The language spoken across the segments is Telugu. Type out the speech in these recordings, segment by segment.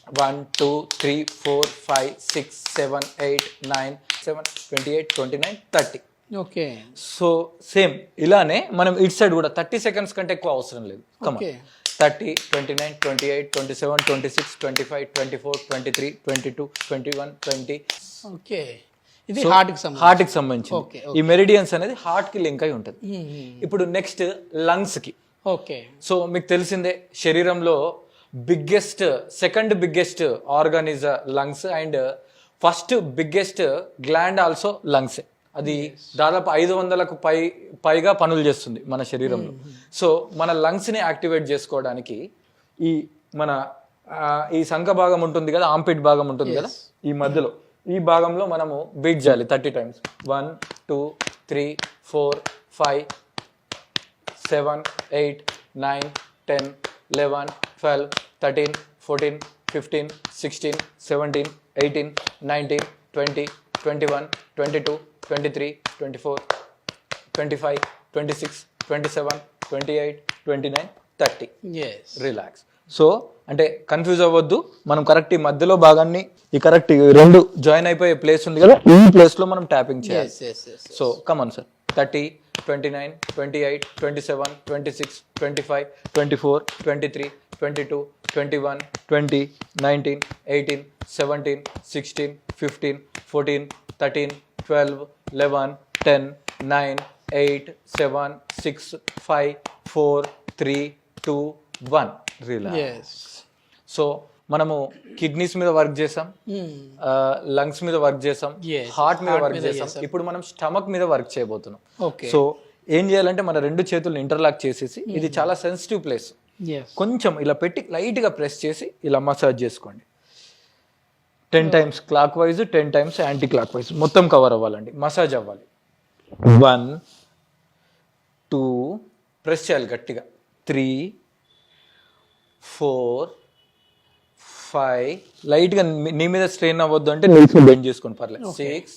1 2 3 4 5 6 7 8 9 7 28 29 30. ఓకే. సో సేమ్ ఇలానే మనం ఇటు సైడ్ కూడా 30 సెకండ్స్ కంటే ఎక్కువ అవసరం లేదు. ఓకే. 30 29 28 27 26 25 24 23 22 21 20. ఓకే. ఇది హార్ట్ కి సంబంధించి ఈ మెరిడియన్స్ అనేది హార్ట్ కి లింక్ అయి ఉంటుంది. ఇప్పుడు నెక్స్ట్ లంగ్స్ కి. ఓకే. సో మీకు తెలిసిందే శరీరంలో second biggest organ is lungs and first biggest gland also lungs. అది దాదాపు 500కు పైగా పనులు చేస్తుంది మన శరీరంలో. సో మన లంగ్స్ ని యాక్టివేట్ చేసుకోవడానికి ఈ సంఖ భాగం ఉంటుంది కదా, ఆంపిట్ భాగం ఉంటుంది కదా, ఈ మధ్యలో ఈ భాగంలో మనము బీట్ చేయాలి 30 టైమ్స్. 1 2 3 4 5 7 8 9 10 11 12 13 14 15 16 17 18 19 20 21 22 23 24 25 26 27 28 29 30. రిలాక్స్. సో అంటే కన్ఫ్యూజ్ అవ్వద్దు, మనం కరెక్ట్ ఈ మధ్యలో భాగాన్ని ఈ కరెక్ట్ రెండు జాయిన్ అయిపోయే ప్లేస్ ఉంది కదా, ఈ ప్లేస్ లో మనం ట్యాపింగ్ చేయాలి. So come in sir. 30 29 28 27 26 25 24 23 22 21 20 19 18 17 16 15 14 13 12 11 10 9 8 7 6 5 4 3 2 1. Relax. So మనము కిడ్నీస్ మీద వర్క్ చేసాం, లంగ్స్ మీద వర్క్ చేసాం, హార్ట్ మీద వర్క్ చేసాం. ఇప్పుడు మనం స్టమక్ మీద వర్క్ చేయబోతున్నాం. సో ఏం చేయాలంటే మన రెండు చేతులను ఇంటర్లాక్ చేసేసి, ఇది చాలా సెన్సిటివ్ ప్లేస్, కొంచెం ఇలా పెట్టి లైట్ గా ప్రెస్ చేసి ఇలా మసాజ్ చేసుకోండి. 10 times clock wise, 10 times anti clock wise, మొత్తం కవర్ అవ్వాలండి, మసాజ్ అవ్వాలి. 1 2 ప్రెస్ చేయాలి గట్టిగా. 3 4 5 లైట్ గా నీ మీద స్ట్రెయిన్ అవ్వద్దు అంటే నిల్చుని బెండ్ చేసుకోండి పర్లేదు. 6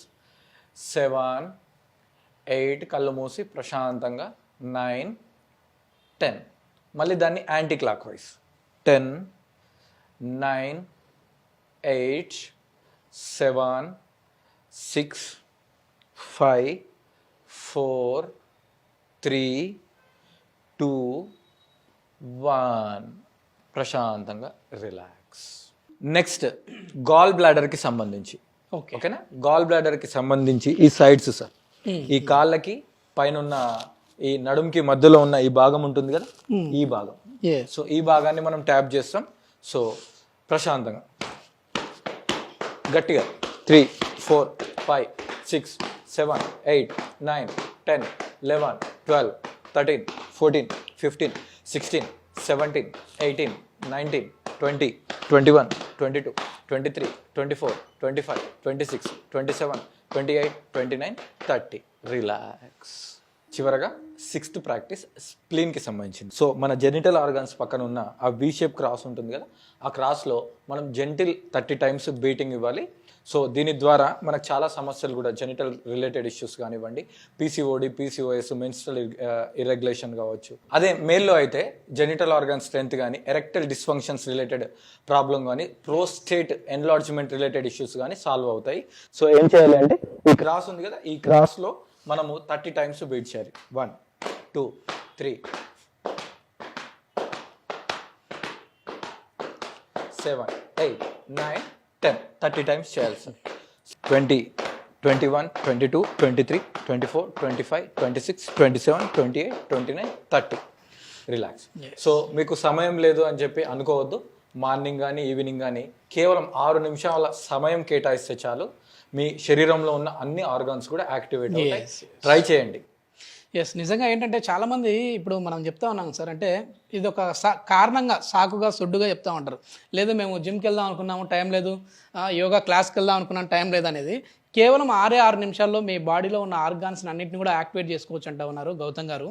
7 8 కళ్ళు మూసి ప్రశాంతంగా. 9 10 మళ్ళీ దాన్ని యాంటీ క్లాక్ వైజ్. 10 9 8 7 6 5 4 3 2 1. ప్రశాంతంగా రిలాక్స్. నెక్స్ట్ గాల్ బ్లాడర్ కి సంబంధించి. ఓకేనా? గాల్ బ్లాడర్ కి సంబంధించి ఈ సైడ్స్ సార్, ఈ కాళ్ళకి పైన ఉన్న ఈ నడుముకి మధ్యలో ఉన్న ఈ భాగం ఉంటుంది కదా, ఈ భాగం. సో ఈ భాగాన్ని మనం ట్యాప్ చేస్తాం. సో ప్రశాంతంగా గట్టిగా 3 4 5 6 7 8 9 10 11 12 13 14 15 16 17 18 19 20 21 22 23 24 25 26 27 28 29 30. రిలాక్స్. చివరగా 6th ప్రాక్టీస్ స్ప్లీన్ కి సంబంధించింది. సో మన జెనిటల్ ఆర్గాన్స్ పక్కన ఉన్న ఆ వి షేప్ క్రాస్ ఉంటుంది కదా, ఆ క్రాస్ లో మనం జెంటిల్ 30 టైమ్స్ బీటింగ్ ఇవ్వాలి. సో దీని ద్వారా మనకు చాలా సమస్యలు కూడా, జెనిటల్ రిలేటెడ్ ఇష్యూస్ కానివ్వండి, పీసీఓడి, పీసీఓఎస్, మెన్స్ట్రల్ ఇర్రెగ్యులేషన్ కావచ్చు. అదే మేల్లో అయితే జెనిటల్ ఆర్గాన్ స్ట్రెంత్ కానీ, ఎరెక్టల్ డిస్ఫంక్షన్స్ రిలేటెడ్ ప్రాబ్లం కానీ, ప్రోస్టేట్ ఎన్లార్జ్మెంట్ రిలేటెడ్ ఇష్యూస్ కానీ సాల్వ్ అవుతాయి. సో ఏం చేయాలి అంటే ఈ క్రాస్ ఉంది కదా, ఈ క్రాస్ లో మనము 30 టైమ్స్ బీట్ చేయాలి. 1 2 3 7 8 9 10 30 టైమ్స్ చేయాలి సార్. 20 21 22 23 24 25 26 27 28 29 30. రిలాక్స్. సో మీకు సమయం లేదు అని చెప్పి అనుకోవద్దు. మార్నింగ్ కానీ ఈవినింగ్ కానీ కేవలం 6 నిమిషాల సమయం కేటాయిస్తే చాలు, మీ శరీరంలో ఉన్న అన్ని ఆర్గాన్స్ కూడా యాక్టివేట్ అవుతాయి. ట్రై చేయండి. నిజంగా ఏంటంటే చాలామంది ఇప్పుడు మనం చెప్తా ఉన్నాం సార్, అంటే ఇది ఒక కారణంగా, సాకుగా, సొడ్డుగా చెప్తా ఉంటారు. లేదు మేము జిమ్కి వెళ్దాం అనుకున్నాము, టైం లేదు, యోగా క్లాస్కి వెళ్దాం అనుకున్నాం, టైం లేదు అనేది. కేవలం 6 నిమిషాల్లో మీ బాడీలో ఉన్న ఆర్గాన్స్ అన్నింటిని కూడా యాక్టివేట్ చేసుకోవచ్చు అంటా ఉన్నారు గౌతమ్ గారు.